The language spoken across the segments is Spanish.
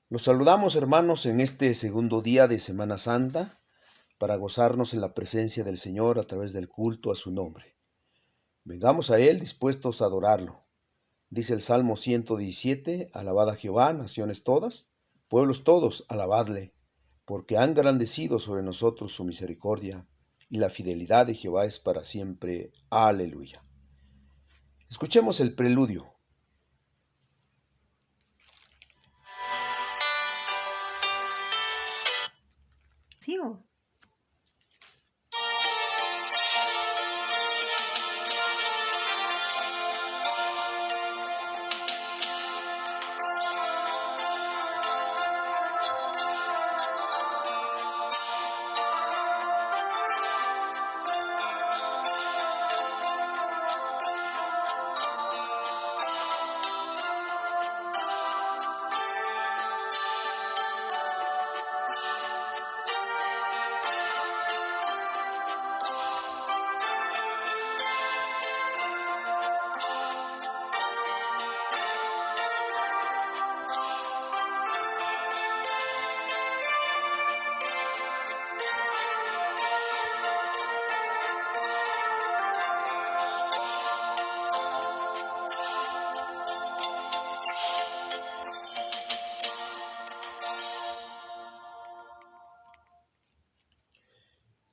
Los saludamos, hermanos, en este segundo día de Semana Santa para gozarnos en la presencia del Señor a través del culto a su nombre. Vengamos a Él dispuestos a adorarlo. Dice el Salmo 117, alabad a Jehová, naciones todas, pueblos todos, alabadle, porque han engrandecido sobre nosotros su misericordia, y la fidelidad de Jehová es para siempre. Aleluya. Escuchemos el preludio. Sigo.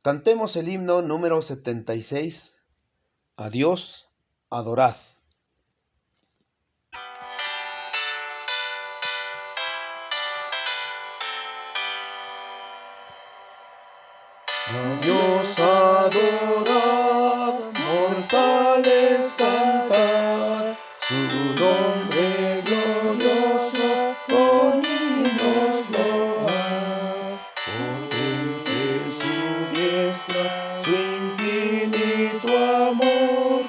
Cantemos el himno número 76, a Dios adorad. A Dios adorad, mortales cantad, su nombre glorioso con himnos load. Potente su diestra, su infinito amor,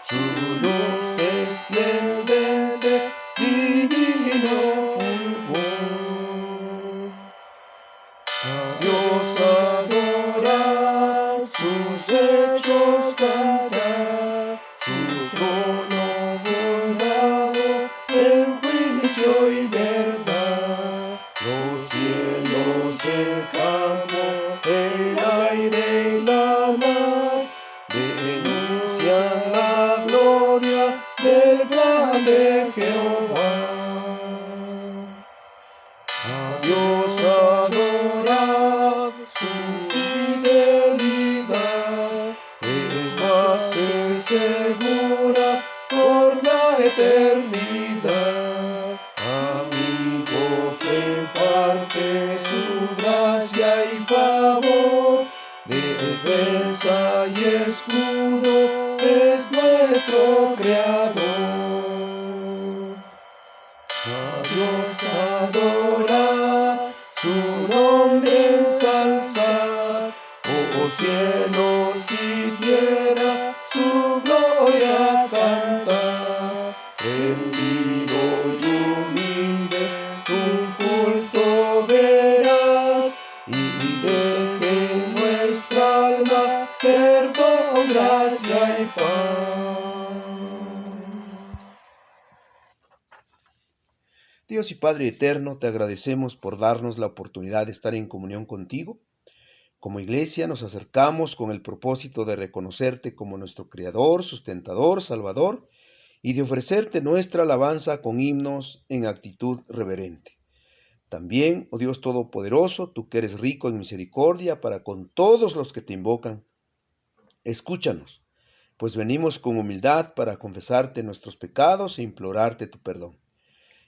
su luz esplendente, divino fulgor. A Dios adorad, sus hechos cantad, su trono fundado en juicio y verdad. Los cielos, el campo, el aire y la mar denuncian la gloria del grande Jehová. A Dios adorad, su fidelidad es base segura por la eternidad. Amigo que parte su gracia y favor, defensa y escudo es nuestro Creador. A Dios adorad, su nombre ensalzad, oh cielos y tierra, su gloria cantad. Rendido y humildes, un culto verás, y deje nuestra alma perdón, gracia y paz. Dios y Padre eterno, te agradecemos por darnos la oportunidad de estar en comunión contigo. Como iglesia nos acercamos con el propósito de reconocerte como nuestro Creador, sustentador, Salvador, y de ofrecerte nuestra alabanza con himnos en actitud reverente. También, oh Dios Todopoderoso, tú que eres rico en misericordia para con todos los que te invocan, escúchanos, pues venimos con humildad para confesarte nuestros pecados e implorarte tu perdón.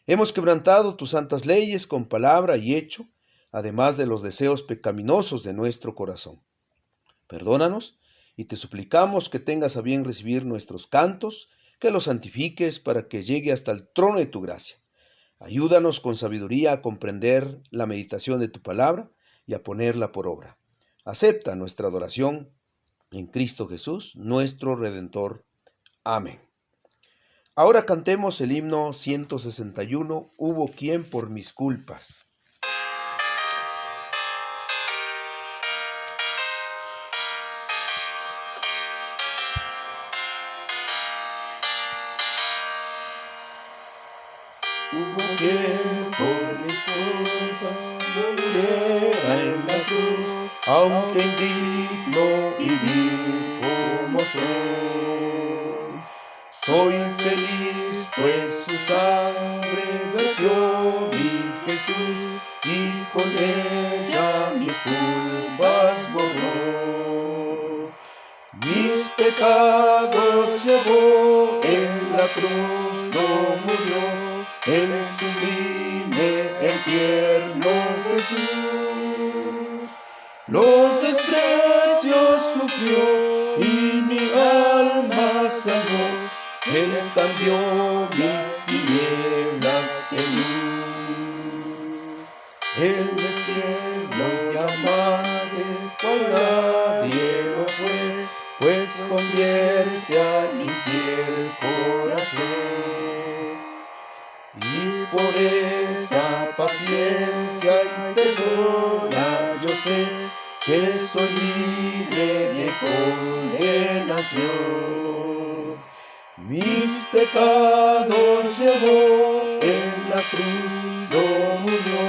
Hemos quebrantado tus santas leyes con palabra y hecho, además de los deseos pecaminosos de nuestro corazón. Perdónanos y te suplicamos que tengas a bien recibir nuestros cantos, que los santifiques para que llegue hasta el trono de tu gracia. Ayúdanos con sabiduría a comprender la meditación de tu palabra y a ponerla por obra. Acepta nuestra adoración en Cristo Jesús, nuestro Redentor. Amén. Ahora cantemos el himno 161, Hubo quien por mis culpas. Hubo quien por mis culpas muriera en la cruz, aunque indigno y vil como soy. Soy feliz pues su sangre vertió mi Jesús y con ella mis culpas borró. Mis pecados llevó en la cruz, no murió el sublime, el tierno Jesús. Los desprecios sufrió y mi alma salvó. Él cambió mis tinieblas en luz. Él es tierno y amable, cual nadie lo fue, pues convierte al infiel corazón. Y por esa paciencia y perdona yo sé que soy libre de condenación. Mis pecados llevó en la cruz, no murió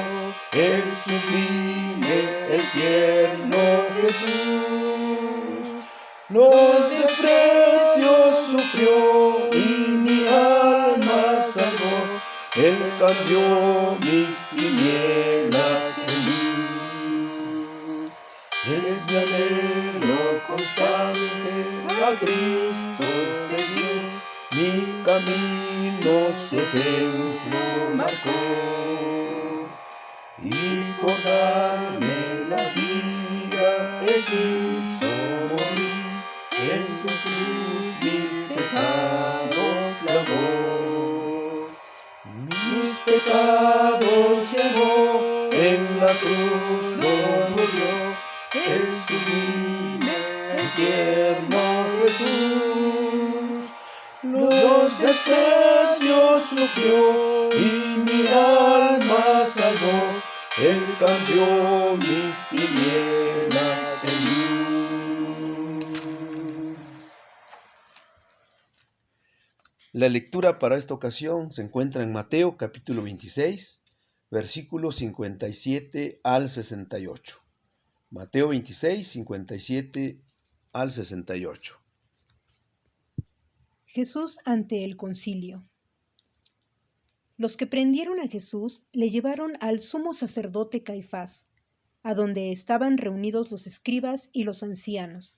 el sublime, el tierno Jesús. Los desprecios sufrió y mi alma salvó. Él cambió mis tinieblas en luz. Es mi anhelo constante a Cristo seguir, mi camino su ejemplo marcó. Y por darme la vida, Él quiso morir, en su cruz mi pecado clavó. Mis pecados llevó en la cruz, no murió el sublime, el tierno Jesús. Los desprecios sufrió y mi alma salvó. Él cambió mis tinieblas en luz. La lectura para esta ocasión se encuentra en Mateo capítulo 26, versículos 57 al 68. Mateo 26, 57 al 68. Jesús ante el concilio. Los que prendieron a Jesús le llevaron al sumo sacerdote Caifás, a donde estaban reunidos los escribas y los ancianos.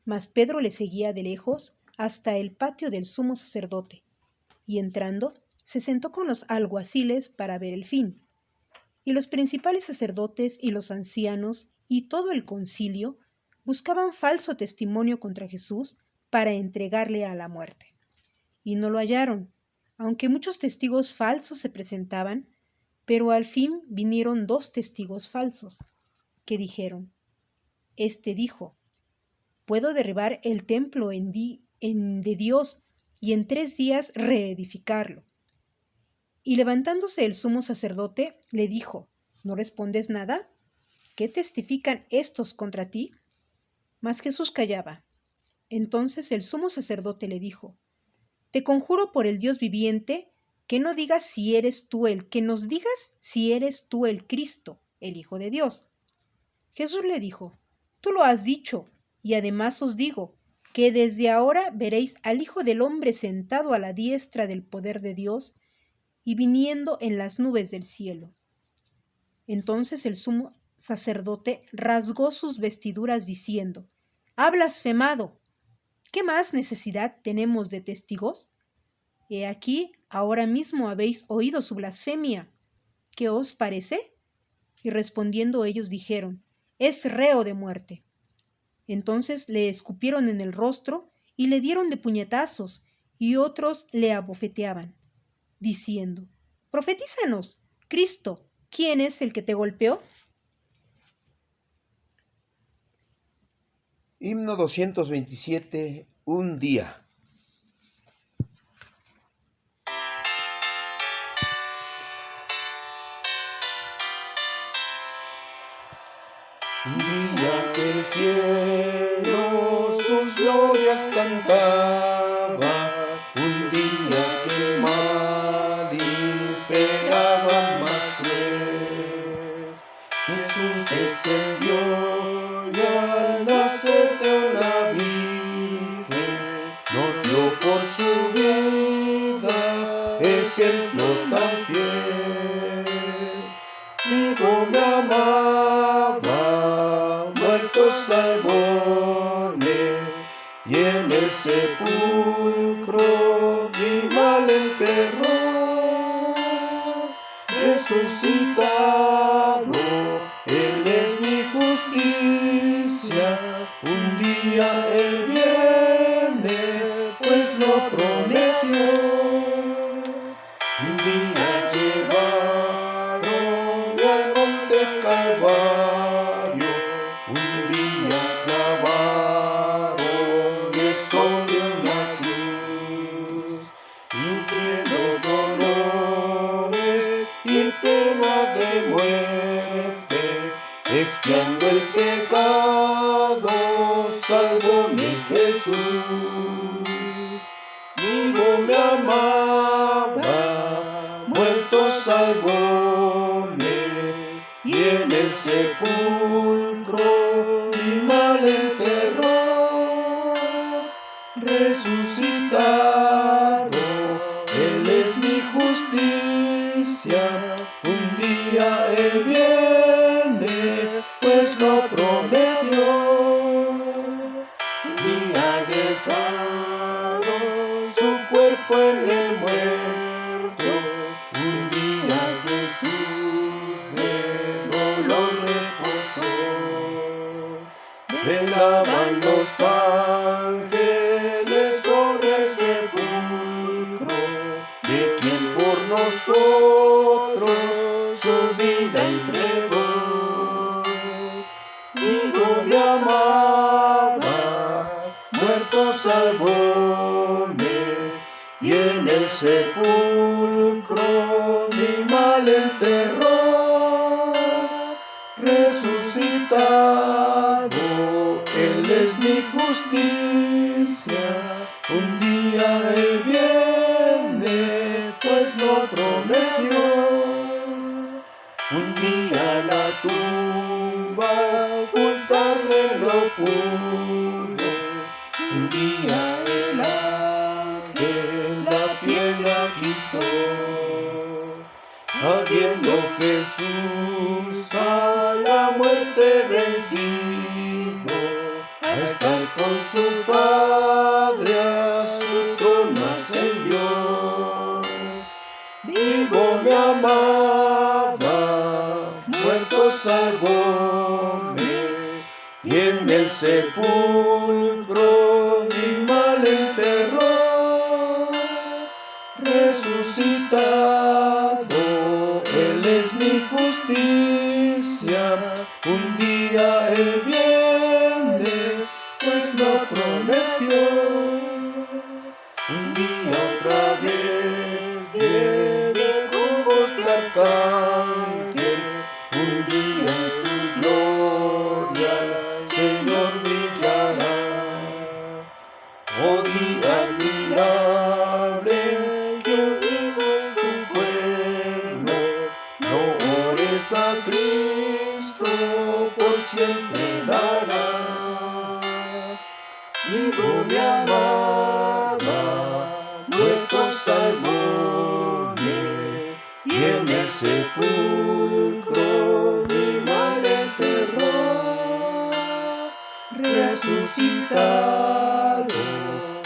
Mas Pedro le seguía de lejos hasta el patio del sumo sacerdote, y entrando, se sentó con los alguaciles para ver el fin. Y los principales sacerdotes y los ancianos y todo el concilio buscaban falso testimonio contra Jesús para entregarle a la muerte. Y no lo hallaron, aunque muchos testigos falsos se presentaban, pero al fin vinieron 2 testigos falsos, que dijeron: Este dijo, puedo derribar el templo de Dios y en 3 días reedificarlo. Y levantándose el sumo sacerdote, le dijo: ¿No respondes nada? ¿Qué testifican estos contra ti? Mas Jesús callaba. Entonces el sumo sacerdote le dijo: Te conjuro por el Dios viviente, que nos digas si eres tú el Cristo, el Hijo de Dios. Jesús le dijo: Tú lo has dicho, y además os digo, que desde ahora veréis al Hijo del Hombre sentado a la diestra del poder de Dios, y viniendo en las nubes del cielo. Entonces el sumo sacerdote rasgó sus vestiduras diciendo: ¡Ha blasfemado! ¿Qué más necesidad tenemos de testigos? He aquí, ahora mismo habéis oído su blasfemia. ¿Qué os parece? Y respondiendo ellos dijeron: Es reo de muerte. Entonces le escupieron en el rostro y le dieron de puñetazos, y otros le abofeteaban, diciendo: Profetízanos, Cristo, ¿quién es el que te golpeó? Himno 227, un día. Un día que el cielo sus glorias cantaba, un día que el mal descendió y al nacer de una virgen nos dio por su vida ejemplo tan fiel. Vivo me amaba, muerto salvóme, y en el sepulcro mi mal enterró. Resucitado, Él es mi justicia, un día Él viene, pues lo prometió. Un día llevaron al monte Calvario, un día clavaron sobre una cruz, sufriendo dolores y pena de muerte, expiando el pecado, salvóme Jesús. Vivo me amaba, muerto salvóme, y en el sepulcro mi mal enterró. Resucitado, Él es mi justicia, un día Él viene, pues lo prometió. Un día dejado su cuerpo en el muerto, un día Jesús de dolor reposó. Velaban los ángeles sobre el sepulcro, de quien por nosotros su vida entregó. Vivo me amaba, muerto salvóme, y en el sepulcro mi mal enterró. Resucitado, Él es mi justicia, un día Él viene, pues lo prometió. Un día la tumba ocultarle no pudo, un día el ángel la piedra quitó. Habiendo Jesús a la muerte vencido, a estar con su Padre a su trono ascendió. Vivo me amaba, muerto salvóme, y en el sepulcro mi mal enterró. Resucitado, Él es mi justicia, un día Él viene, pues lo prometió. Un día otra vez viene con voz de arcángel, un día en su gloria el Señor brillará. Oh día admirable, que unido su pueblo, no ores a Cristo, por siempre dará. Vivo me amaba, muerto salvóme, y en el sepulcro mi mal enterró. Resucitado,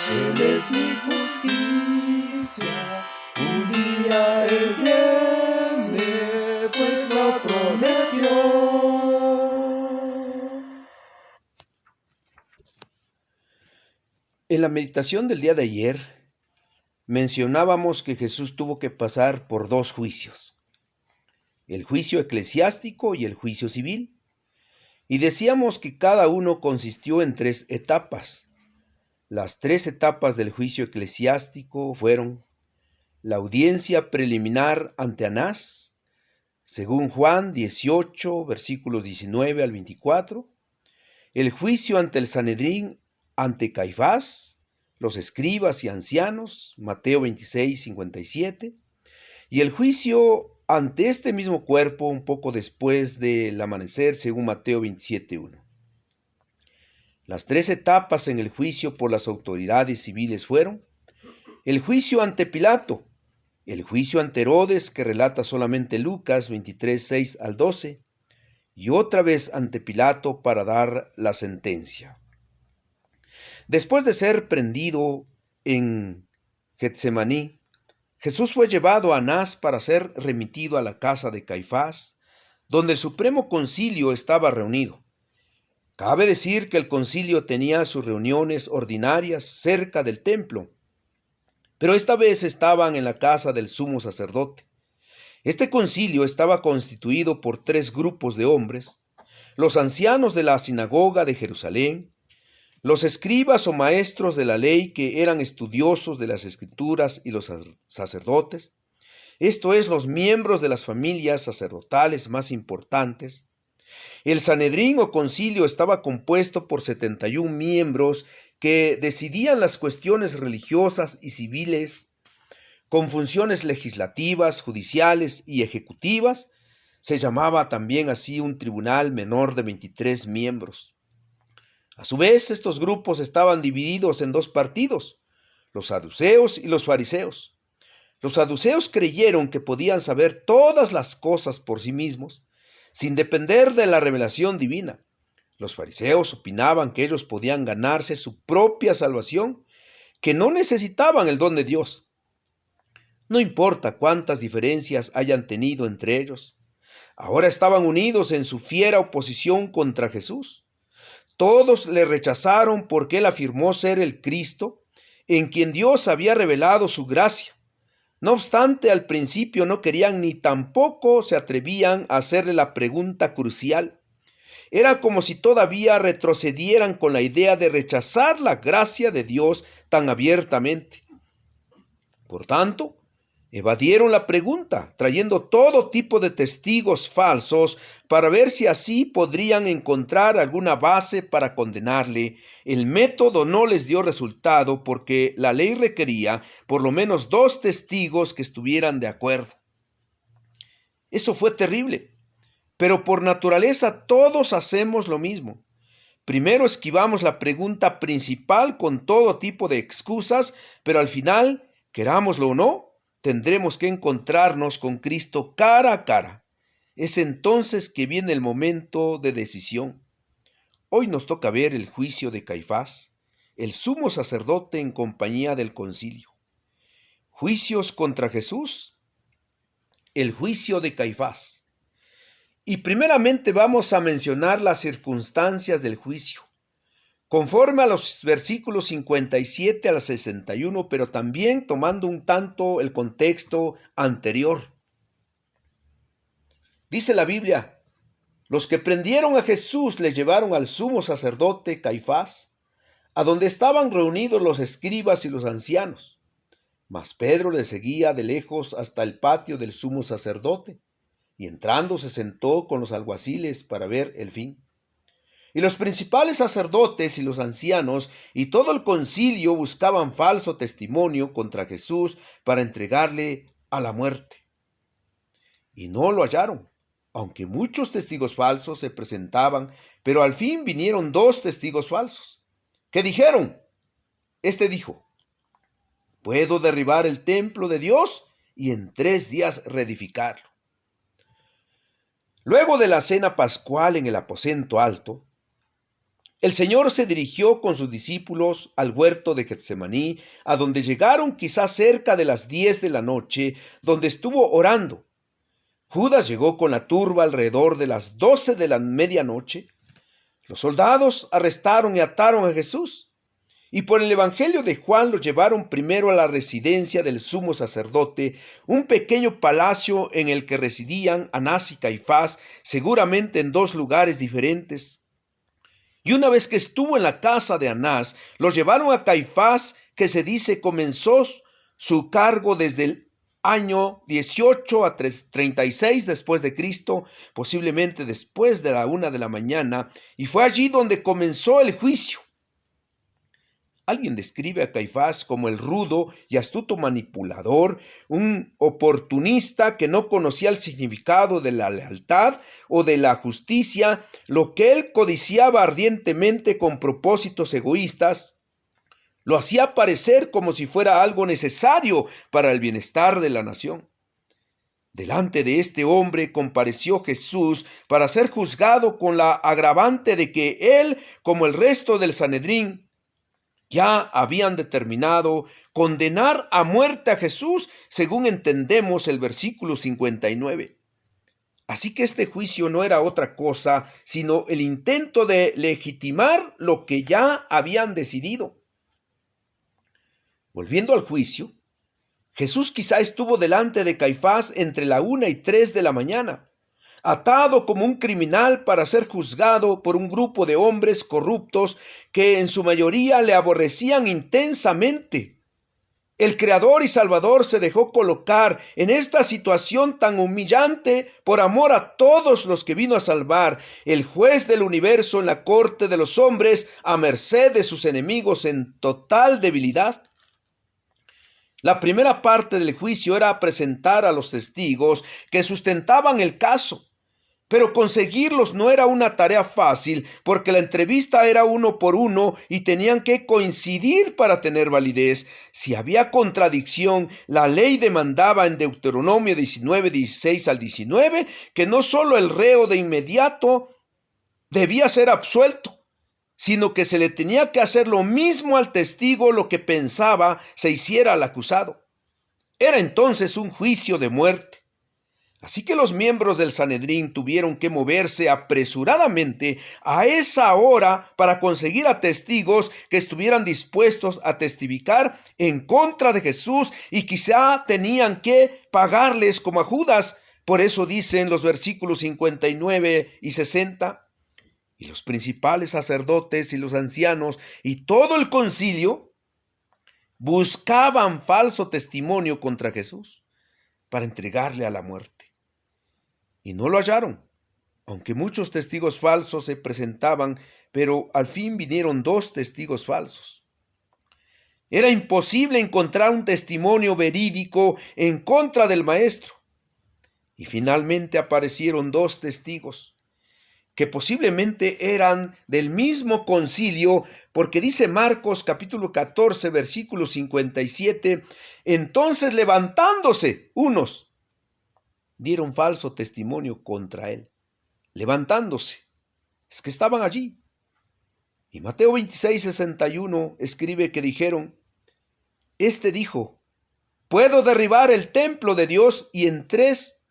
Él es mi justicia, un día Él viene, pues lo prometió. En la meditación del día de ayer mencionábamos que Jesús tuvo que pasar por dos juicios, el juicio eclesiástico y el juicio civil, y decíamos que cada uno consistió en 3 etapas. Las 3 etapas del juicio eclesiástico fueron la audiencia preliminar ante Anás, según Juan 18, versículos 19 al 24, el juicio ante el Sanedrín ante Caifás, los escribas y ancianos, Mateo 26, 57, y el juicio ante este mismo cuerpo un poco después del amanecer, según Mateo 27:1. Las tres etapas en el juicio por las autoridades civiles fueron: el juicio ante Pilato, el juicio ante Herodes, que relata solamente Lucas 23:6-12, y otra vez ante Pilato para dar la sentencia. Después de ser prendido en Getsemaní, Jesús fue llevado a Anás para ser remitido a la casa de Caifás, donde el Supremo Concilio estaba reunido. Cabe decir que el concilio tenía sus reuniones ordinarias cerca del templo, pero esta vez estaban en la casa del sumo sacerdote. Este concilio estaba constituido por tres grupos de hombres: los ancianos de la sinagoga de Jerusalén, los escribas o maestros de la ley que eran estudiosos de las escrituras, y los sacerdotes, esto es, los miembros de las familias sacerdotales más importantes. El Sanedrín o concilio estaba compuesto por 71 miembros que decidían las cuestiones religiosas y civiles, con funciones legislativas, judiciales y ejecutivas. Se llamaba también así un tribunal menor de 23 miembros. A su vez, estos grupos estaban divididos en dos partidos: los saduceos y los fariseos. Los saduceos creyeron que podían saber todas las cosas por sí mismos, sin depender de la revelación divina. Los fariseos opinaban que ellos podían ganarse su propia salvación, que no necesitaban el don de Dios. No importa cuántas diferencias hayan tenido entre ellos, ahora estaban unidos en su fiera oposición contra Jesús. Todos le rechazaron porque él afirmó ser el Cristo, en quien Dios había revelado su gracia. No obstante, al principio no querían ni tampoco se atrevían a hacerle la pregunta crucial. Era como si todavía retrocedieran con la idea de rechazar la gracia de Dios tan abiertamente. Por tanto, evadieron la pregunta, trayendo todo tipo de testigos falsos para ver si así podrían encontrar alguna base para condenarle. El método no les dio resultado porque la ley requería por lo menos 2 testigos que estuvieran de acuerdo. Eso fue terrible, pero por naturaleza todos hacemos lo mismo. Primero esquivamos la pregunta principal con todo tipo de excusas, pero al final, querámoslo o no, tendremos que encontrarnos con Cristo cara a cara. Es entonces que viene el momento de decisión. Hoy nos toca ver el juicio de Caifás, el sumo sacerdote en compañía del concilio. Juicios contra Jesús, el juicio de Caifás. Y primeramente vamos a mencionar las circunstancias del juicio, conforme a los versículos 57 al 61, pero también tomando un tanto el contexto anterior. Dice la Biblia: los que prendieron a Jesús le llevaron al sumo sacerdote Caifás, a donde estaban reunidos los escribas y los ancianos. Mas Pedro le seguía de lejos hasta el patio del sumo sacerdote, y entrando se sentó con los alguaciles para ver el fin. Y los principales sacerdotes y los ancianos y todo el concilio buscaban falso testimonio contra Jesús para entregarle a la muerte. Y no lo hallaron, aunque muchos testigos falsos se presentaban, pero al fin vinieron 2 testigos falsos, que dijeron: este dijo, puedo derribar el templo de Dios y en 3 días reedificarlo. Luego de la cena pascual en el aposento alto, el Señor se dirigió con sus discípulos al huerto de Getsemaní, a donde llegaron quizás cerca de las 10 de la noche, donde estuvo orando. Judas llegó con la turba alrededor de las 12 de la medianoche. Los soldados arrestaron y ataron a Jesús, y por el Evangelio de Juan lo llevaron primero a la residencia del sumo sacerdote, un pequeño palacio en el que residían Anás y Caifás, seguramente en 2 lugares diferentes. Y una vez que estuvo en la casa de Anás, lo llevaron a Caifás, que se dice comenzó su cargo desde el año 18 a 36 después de Cristo, posiblemente después de la 1 de la mañana, y fue allí donde comenzó el juicio. Alguien describe a Caifás como el rudo y astuto manipulador, un oportunista que no conocía el significado de la lealtad o de la justicia, lo que él codiciaba ardientemente con propósitos egoístas. Lo hacía parecer como si fuera algo necesario para el bienestar de la nación. Delante de este hombre compareció Jesús para ser juzgado con la agravante de que él, como el resto del Sanedrín, ya habían determinado condenar a muerte a Jesús, según entendemos el versículo 59. Así que este juicio no era otra cosa, sino el intento de legitimar lo que ya habían decidido. Volviendo al juicio, Jesús quizá estuvo delante de Caifás entre la 1 y 3 de la mañana, atado como un criminal para ser juzgado por un grupo de hombres corruptos que en su mayoría le aborrecían intensamente. El Creador y Salvador se dejó colocar en esta situación tan humillante por amor a todos los que vino a salvar, el juez del universo en la corte de los hombres, a merced de sus enemigos en total debilidad. La primera parte del juicio era presentar a los testigos que sustentaban el caso. Pero conseguirlos no era una tarea fácil, porque la entrevista era uno por uno y tenían que coincidir para tener validez. Si había contradicción, la ley demandaba en Deuteronomio 19, 16 al 19, que no solo el reo de inmediato debía ser absuelto, sino que se le tenía que hacer lo mismo al testigo lo que pensaba se hiciera al acusado. Era entonces un juicio de muerte. Así que los miembros del Sanedrín tuvieron que moverse apresuradamente a esa hora para conseguir a testigos que estuvieran dispuestos a testificar en contra de Jesús, y quizá tenían que pagarles como a Judas. Por eso dicen los versículos 59 y 60, y los principales sacerdotes y los ancianos y todo el concilio buscaban falso testimonio contra Jesús para entregarle a la muerte. Y no lo hallaron, aunque muchos testigos falsos se presentaban, pero al fin vinieron 2 testigos falsos. Era imposible encontrar un testimonio verídico en contra del maestro. Y finalmente aparecieron 2 testigos, que posiblemente eran del mismo concilio, porque dice Marcos capítulo 14, versículo 57, entonces levantándose unos, dieron falso testimonio contra él, levantándose. Es que estaban allí. Y Mateo 26, 61 escribe que dijeron, este dijo, puedo derribar el templo de Dios y en 3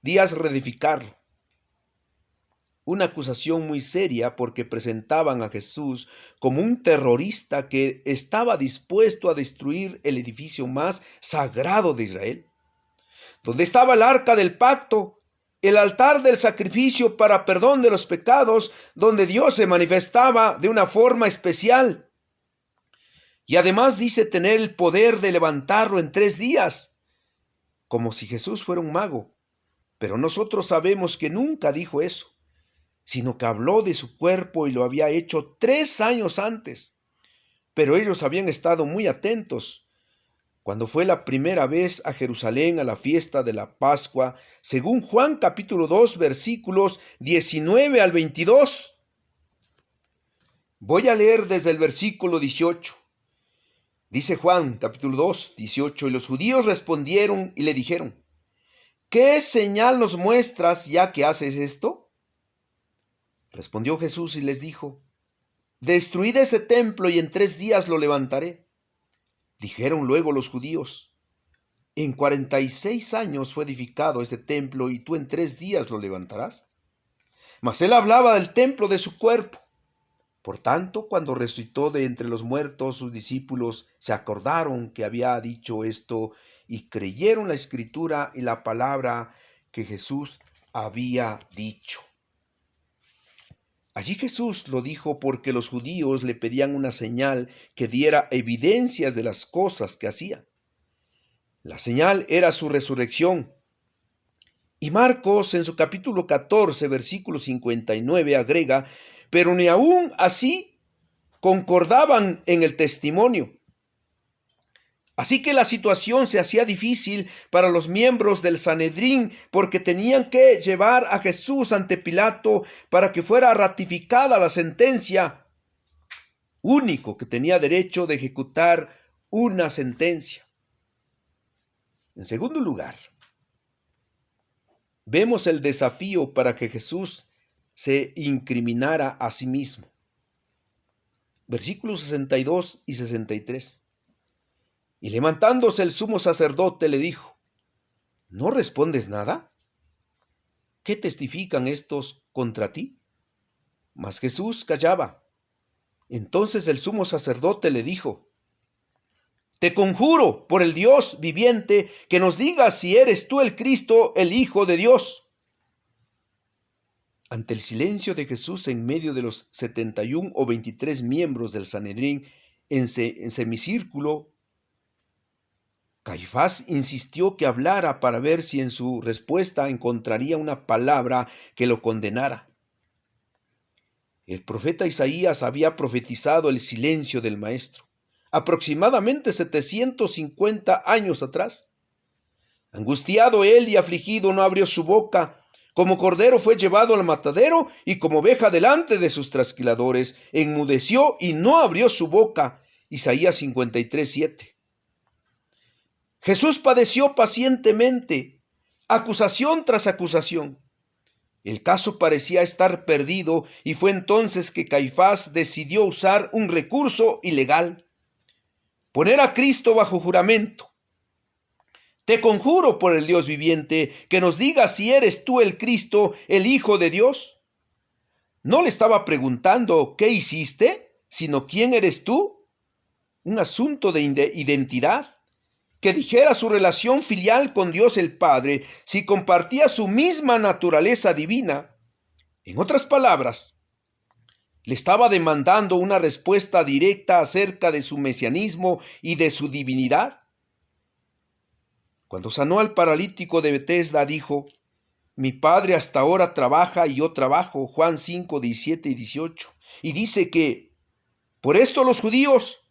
días reedificarlo. Una acusación muy seria, porque presentaban a Jesús como un terrorista que estaba dispuesto a destruir el edificio más sagrado de Israel, donde estaba el arca del pacto, el altar del sacrificio para perdón de los pecados, donde Dios se manifestaba de una forma especial. Y además dice tener el poder de levantarlo en 3 días, como si Jesús fuera un mago. Pero nosotros sabemos que nunca dijo eso, sino que habló de su cuerpo y lo había hecho 3 años antes. Pero ellos habían estado muy atentos cuando fue la primera vez a Jerusalén a la fiesta de la Pascua, según Juan capítulo 2, versículos 19 al 22. Voy a leer desde el versículo 18. Dice Juan capítulo 2, 18, y los judíos respondieron y le dijeron, ¿qué señal nos muestras ya que haces esto? Respondió Jesús y les dijo, destruid este templo y en 3 días lo levantaré. Dijeron luego los judíos, en 46 años fue edificado este templo y tú en 3 días lo levantarás. Mas él hablaba del templo de su cuerpo. Por tanto, cuando resucitó de entre los muertos, sus discípulos se acordaron que había dicho esto y creyeron la escritura y la palabra que Jesús había dicho. Allí Jesús lo dijo porque los judíos le pedían una señal que diera evidencias de las cosas que hacía. La señal era su resurrección. Y Marcos en su capítulo 14, versículo 59 agrega, pero ni aún así concordaban en el testimonio. Así que la situación se hacía difícil para los miembros del Sanedrín porque tenían que llevar a Jesús ante Pilato para que fuera ratificada la sentencia. Único que tenía derecho de ejecutar una sentencia. En segundo lugar, vemos el desafío para que Jesús se incriminara a sí mismo. Versículos 62 y 63. Y levantándose el sumo sacerdote le dijo: ¿No respondes nada? ¿Qué testifican estos contra ti? Mas Jesús callaba. Entonces el sumo sacerdote le dijo: Te conjuro por el Dios viviente que nos digas si eres tú el Cristo, el Hijo de Dios. Ante el silencio de Jesús en medio de los 71 o 23 miembros del Sanedrín en semicírculo, Caifás insistió que hablara para ver si en su respuesta encontraría una palabra que lo condenara. El profeta Isaías había profetizado el silencio del Maestro, aproximadamente 750 años atrás. Angustiado él y afligido no abrió su boca, como cordero fue llevado al matadero y como oveja delante de sus trasquiladores, enmudeció y no abrió su boca. Isaías 53:7. Jesús padeció pacientemente, acusación tras acusación. El caso parecía estar perdido y fue entonces que Caifás decidió usar un recurso ilegal: poner a Cristo bajo juramento. Te conjuro por el Dios viviente que nos digas si eres tú el Cristo, el Hijo de Dios. No le estaba preguntando qué hiciste, sino quién eres tú. Un asunto de identidad. Que dijera su relación filial con Dios el Padre, si compartía su misma naturaleza divina. En otras palabras, le estaba demandando una respuesta directa acerca de su mesianismo y de su divinidad. Cuando sanó al paralítico de Betesda, dijo: Mi Padre hasta ahora trabaja y yo trabajo. Juan 5, 17 y 18. Y dice que por esto los judíos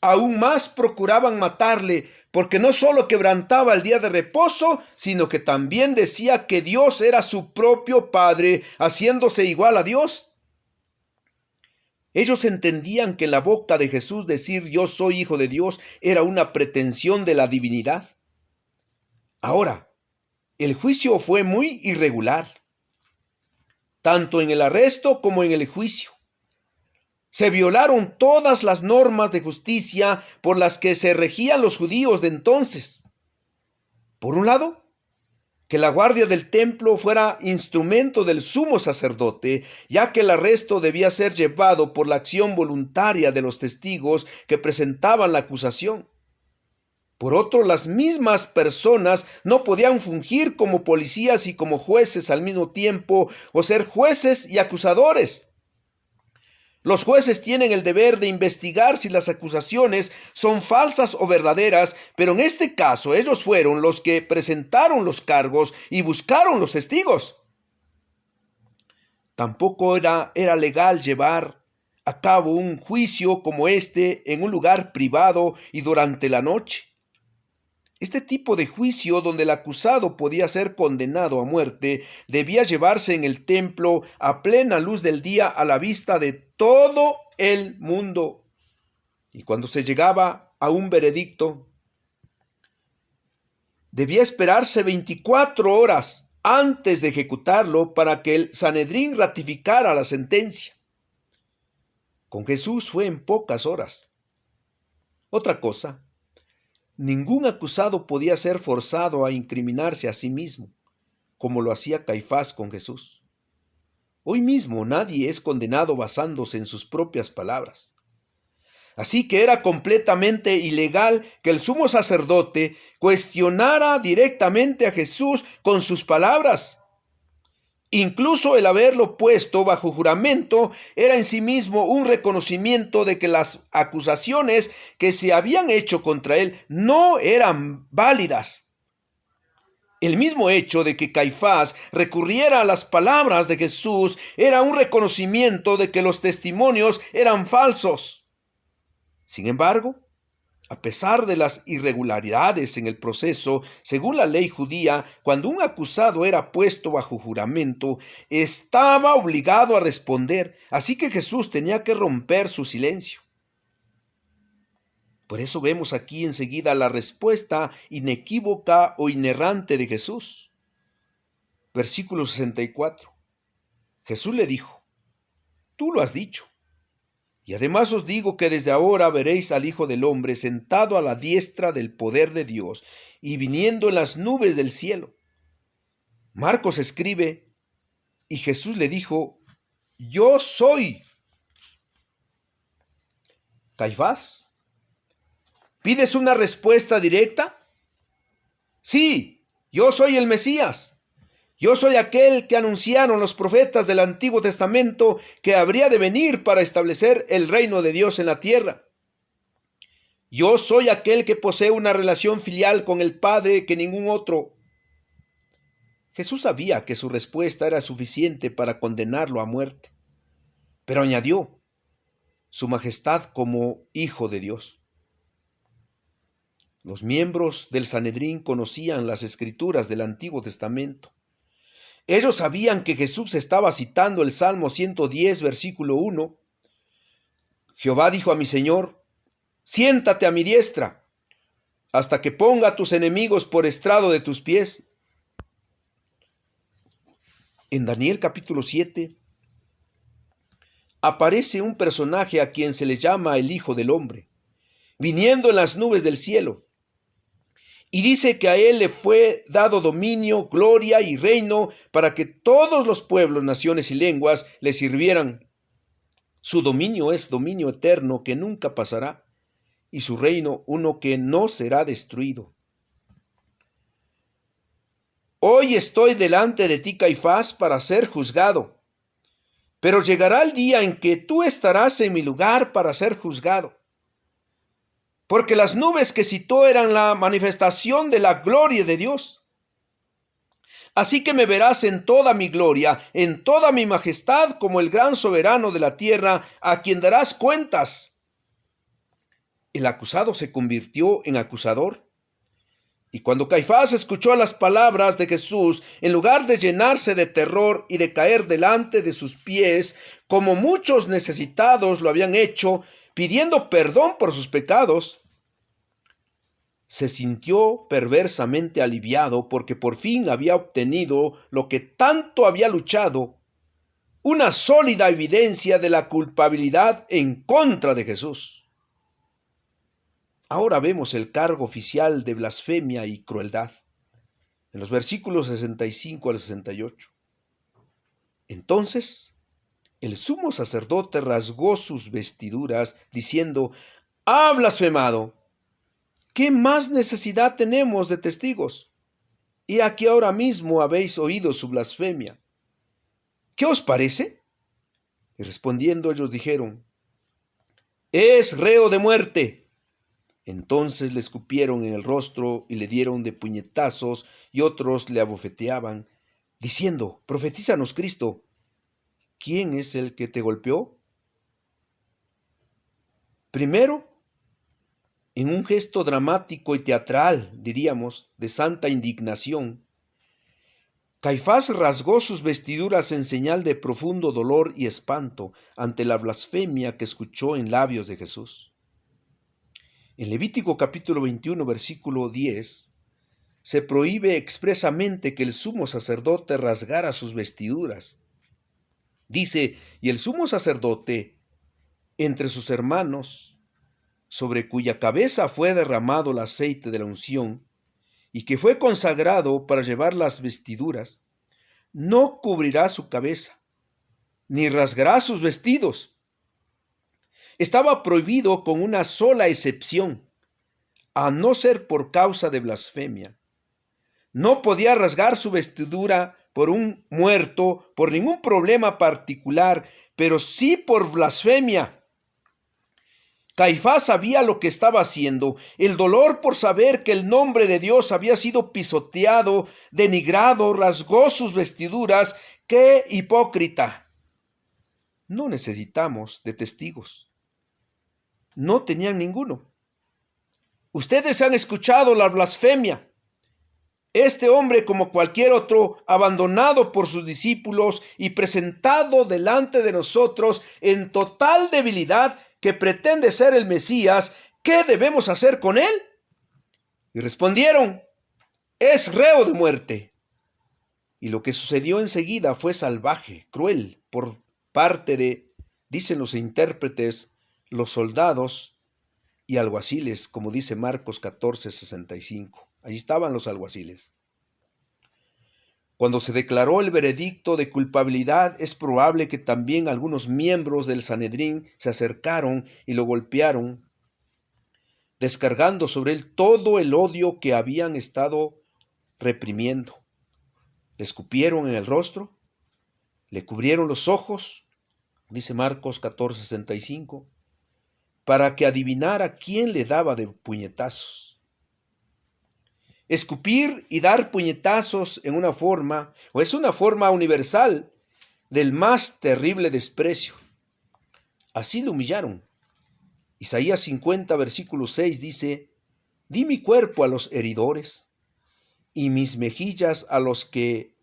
aún más procuraban matarle, porque no solo quebrantaba el día de reposo, sino que también decía que Dios era su propio Padre, haciéndose igual a Dios. Ellos entendían que en la boca de Jesús decir yo soy hijo de Dios era una pretensión de la divinidad. Ahora, el juicio fue muy irregular, tanto en el arresto como en el juicio. Se violaron todas las normas de justicia por las que se regían los judíos de entonces. Por un lado, que la guardia del templo fuera instrumento del sumo sacerdote, ya que el arresto debía ser llevado por la acción voluntaria de los testigos que presentaban la acusación. Por otro, las mismas personas no podían fungir como policías y como jueces al mismo tiempo, o ser jueces y acusadores. Los jueces tienen el deber de investigar si las acusaciones son falsas o verdaderas, pero en este caso ellos fueron los que presentaron los cargos y buscaron los testigos. Tampoco era legal llevar a cabo un juicio como este en un lugar privado y durante la noche. Este tipo de juicio, donde el acusado podía ser condenado a muerte, debía llevarse en el templo a plena luz del día a la vista de todo el mundo. Y cuando se llegaba a un veredicto, debía esperarse 24 horas antes de ejecutarlo para que el Sanedrín ratificara la sentencia. Con Jesús fue en pocas horas. Otra cosa, ningún acusado podía ser forzado a incriminarse a sí mismo, como lo hacía Caifás con Jesús. Hoy mismo nadie es condenado basándose en sus propias palabras. Así que era completamente ilegal que el sumo sacerdote cuestionara directamente a Jesús con sus palabras. Incluso el haberlo puesto bajo juramento era en sí mismo un reconocimiento de que las acusaciones que se habían hecho contra él no eran válidas. El mismo hecho de que Caifás recurriera a las palabras de Jesús era un reconocimiento de que los testimonios eran falsos. Sin embargo, a pesar de las irregularidades en el proceso, según la ley judía, cuando un acusado era puesto bajo juramento, estaba obligado a responder, así que Jesús tenía que romper su silencio. Por eso vemos aquí enseguida la respuesta inequívoca o inerrante de Jesús. Versículo 64. Jesús le dijo: tú lo has dicho. Y además os digo que desde ahora veréis al Hijo del Hombre sentado a la diestra del poder de Dios y viniendo en las nubes del cielo. Marcos escribe: y Jesús le dijo: yo soy. Caifás, ¿pides una respuesta directa? Sí, yo soy el Mesías. Yo soy aquel que anunciaron los profetas del Antiguo Testamento que habría de venir para establecer el reino de Dios en la tierra. Yo soy aquel que posee una relación filial con el Padre que ningún otro. Jesús sabía que su respuesta era suficiente para condenarlo a muerte, pero añadió su majestad como Hijo de Dios. Los miembros del Sanedrín conocían las escrituras del Antiguo Testamento. Ellos sabían que Jesús estaba citando el Salmo 110, versículo 1. Jehová dijo a mi Señor: siéntate a mi diestra, hasta que ponga a tus enemigos por estrado de tus pies. En Daniel capítulo 7 aparece un personaje a quien se le llama el Hijo del Hombre, viniendo en las nubes del cielo. Y dice que a él le fue dado dominio, gloria y reino para que todos los pueblos, naciones y lenguas le sirvieran. Su dominio es dominio eterno que nunca pasará, y su reino uno que no será destruido. Hoy estoy delante de ti, Caifás, para ser juzgado, pero llegará el día en que tú estarás en mi lugar para ser juzgado. Porque las nubes que citó eran la manifestación de la gloria de Dios. Así que me verás en toda mi gloria, en toda mi majestad, como el gran soberano de la tierra, a quien darás cuentas. El acusado se convirtió en acusador. Y cuando Caifás escuchó las palabras de Jesús, en lugar de llenarse de terror y de caer delante de sus pies, como muchos necesitados lo habían hecho, pidiendo perdón por sus pecados, se sintió perversamente aliviado porque por fin había obtenido lo que tanto había luchado, una sólida evidencia de la culpabilidad en contra de Jesús. Ahora vemos el cargo oficial de blasfemia y crueldad, en los versículos 65 al 68. Entonces, el sumo sacerdote rasgó sus vestiduras, diciendo: «¡Ha blasfemado! ¿Qué más necesidad tenemos de testigos? Y aquí ahora mismo habéis oído su blasfemia. ¿Qué os parece?». Y respondiendo ellos dijeron: «Es reo de muerte». Entonces le escupieron en el rostro y le dieron de puñetazos, y otros le abofeteaban, diciendo: «Profetízanos, Cristo, ¿quién es el que te golpeó?». Primero, en un gesto dramático y teatral, diríamos, de santa indignación, Caifás rasgó sus vestiduras en señal de profundo dolor y espanto ante la blasfemia que escuchó en labios de Jesús. En Levítico capítulo 21, versículo 10, se prohíbe expresamente que el sumo sacerdote rasgara sus vestiduras. Dice: «Y el sumo sacerdote, entre sus hermanos, sobre cuya cabeza fue derramado el aceite de la unción, y que fue consagrado para llevar las vestiduras, no cubrirá su cabeza, ni rasgará sus vestidos». Estaba prohibido con una sola excepción, a no ser por causa de blasfemia. No podía rasgar su vestidura por un muerto, por ningún problema particular, pero sí por blasfemia. Caifás sabía lo que estaba haciendo. El dolor por saber que el nombre de Dios había sido pisoteado, denigrado, rasgó sus vestiduras. ¡Qué hipócrita! No necesitamos de testigos. No tenían ninguno. Ustedes han escuchado la blasfemia. Este hombre, como cualquier otro, abandonado por sus discípulos y presentado delante de nosotros en total debilidad, que pretende ser el Mesías, ¿qué debemos hacer con él? Y respondieron: es reo de muerte. Y lo que sucedió enseguida fue salvaje, cruel, por parte de, dicen los intérpretes, los soldados y alguaciles, como dice Marcos 14:65. Allí estaban los alguaciles. Cuando se declaró el veredicto de culpabilidad, es probable que también algunos miembros del Sanedrín se acercaron y lo golpearon, descargando sobre él todo el odio que habían estado reprimiendo. Le escupieron en el rostro, le cubrieron los ojos, dice Marcos 14:65, para que adivinara quién le daba de puñetazos. Escupir y dar puñetazos es una forma universal del más terrible desprecio. Así lo humillaron. Isaías 50, versículo 6 dice: di mi cuerpo a los heridores y mis mejillas a los que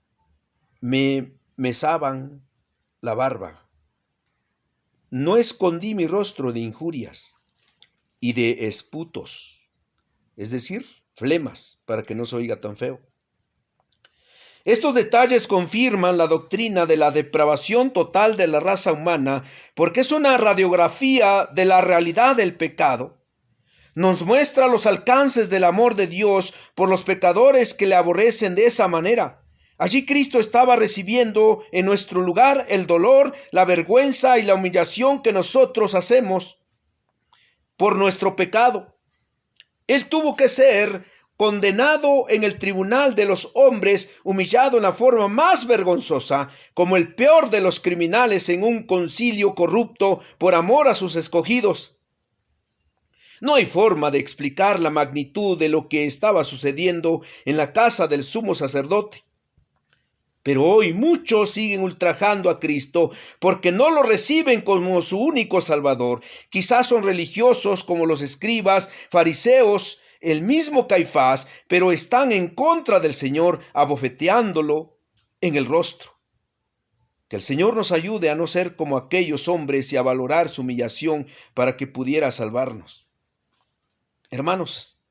me mesaban la barba. No escondí mi rostro de injurias y de esputos, es decir, flemas, para que no se oiga tan feo. Estos detalles confirman la doctrina de la depravación total de la raza humana, porque es una radiografía de la realidad del pecado. Nos muestra los alcances del amor de Dios por los pecadores que le aborrecen de esa manera. Allí Cristo estaba recibiendo en nuestro lugar el dolor, la vergüenza y la humillación que nosotros hacemos por nuestro pecado. Él tuvo que ser condenado en el tribunal de los hombres, humillado en la forma más vergonzosa, como el peor de los criminales en un concilio corrupto por amor a sus escogidos. No hay forma de explicar la magnitud de lo que estaba sucediendo en la casa del sumo sacerdote. Pero hoy muchos siguen ultrajando a Cristo porque no lo reciben como su único Salvador. Quizás son religiosos como los escribas, fariseos, el mismo Caifás, pero están en contra del Señor, abofeteándolo en el rostro. Que el Señor nos ayude a no ser como aquellos hombres y a valorar su humillación para que pudiera salvarnos. Hermanos,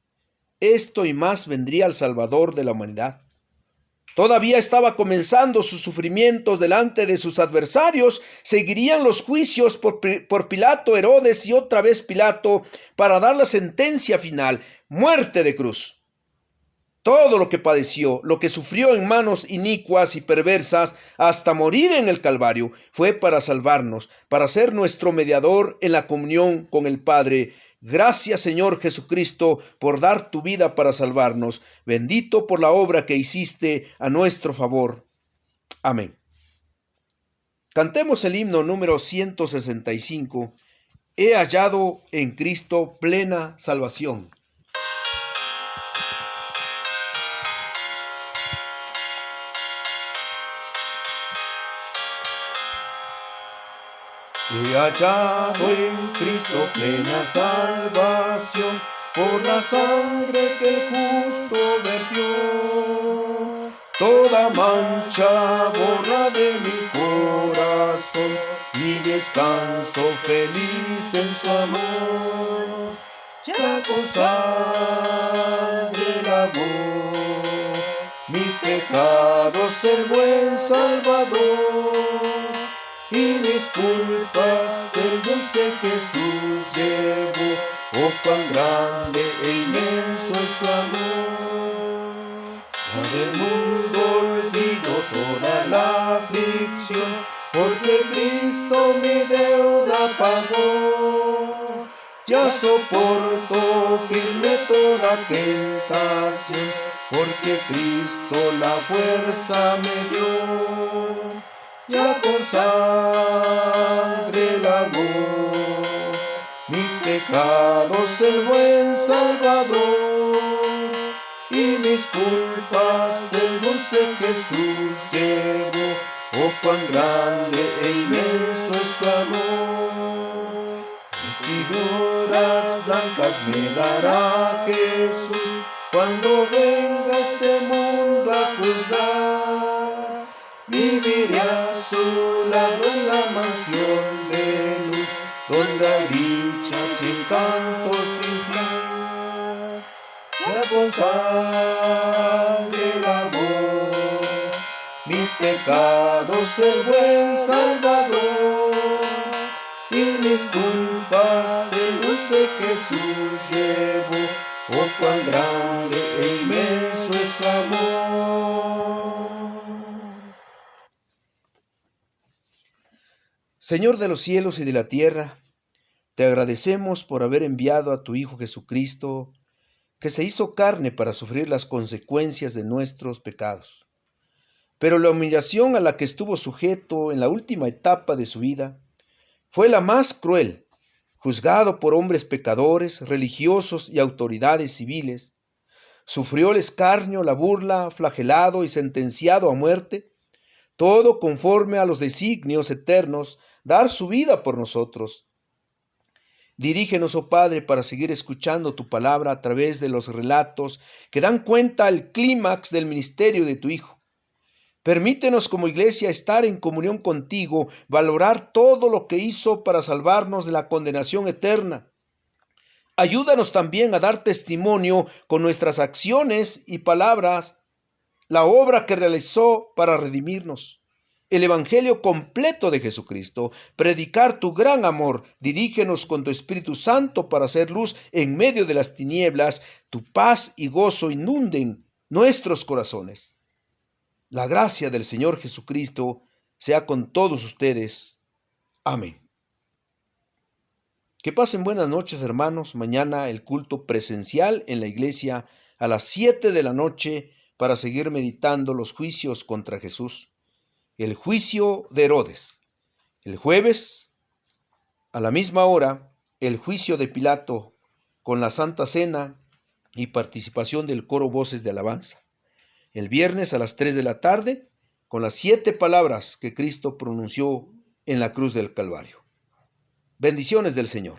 esto y más vendría al Salvador de la humanidad. Todavía estaba comenzando sus sufrimientos delante de sus adversarios. Seguirían los juicios por Pilato, Herodes y otra vez Pilato para dar la sentencia final: muerte de cruz. Todo lo que padeció, lo que sufrió en manos inicuas y perversas hasta morir en el Calvario, fue para salvarnos, para ser nuestro mediador en la comunión con el Padre. Gracias, Señor Jesucristo, por dar tu vida para salvarnos. Bendito por la obra que hiciste a nuestro favor. Amén. Cantemos el himno número 165. He hallado en Cristo plena salvación. He hallado en Cristo plena salvación, por la sangre que el justo vertió. Toda mancha borra de mi corazón, y descanso feliz en su amor. Ya con sangre lavó mis pecados el buen Salvador, y mis culpas el dulce Jesús llevó. Oh, cuán grande e inmenso es su amor. Ya del mundo olvido toda la aflicción, porque Cristo mi deuda pagó. Ya soporto firme toda tentación, porque Cristo la fuerza me dio. Ya con sangre lavó mis pecados pecados el buen Salvador, y mis culpas el dulce Jesús llevó. Oh, cuán grande e inmenso es su amor. Vestiduras blancas me dará Jesús cuando venga este mundo a juzgar. Viviré a su lado en la mansión de luz, donde hay dichas y encantos sin par. Ya con sangre lavó mis pecados el buen Salvador, y mis culpas el dulce Jesús llevó. Oh, cuán grande e inmenso es su amor. Señor de los cielos y de la tierra, te agradecemos por haber enviado a tu Hijo Jesucristo, que se hizo carne para sufrir las consecuencias de nuestros pecados. Pero la humillación a la que estuvo sujeto en la última etapa de su vida fue la más cruel. Juzgado por hombres pecadores, religiosos y autoridades civiles, sufrió el escarnio, la burla, flagelado y sentenciado a muerte, todo conforme a los designios eternos, dar su vida por nosotros. Dirígenos, oh Padre, para seguir escuchando tu palabra a través de los relatos que dan cuenta al clímax del ministerio de tu Hijo. Permítenos como iglesia estar en comunión contigo, valorar todo lo que hizo para salvarnos de la condenación eterna. Ayúdanos también a dar testimonio con nuestras acciones y palabras, la obra que realizó para redimirnos. El evangelio completo de Jesucristo, predicar tu gran amor. Dirígenos con tu Espíritu Santo para hacer luz en medio de las tinieblas. Tu paz y gozo inunden nuestros corazones. La gracia del Señor Jesucristo sea con todos ustedes. Amén. Que pasen buenas noches, hermanos. Mañana el culto presencial en la iglesia a las 7 de la noche para seguir meditando los juicios contra Jesús. El juicio de Herodes. El jueves, a la misma hora, el juicio de Pilato con la Santa Cena y participación del coro Voces de Alabanza. El viernes a las 3 de la tarde, con las 7 palabras que Cristo pronunció en la cruz del Calvario. Bendiciones del Señor.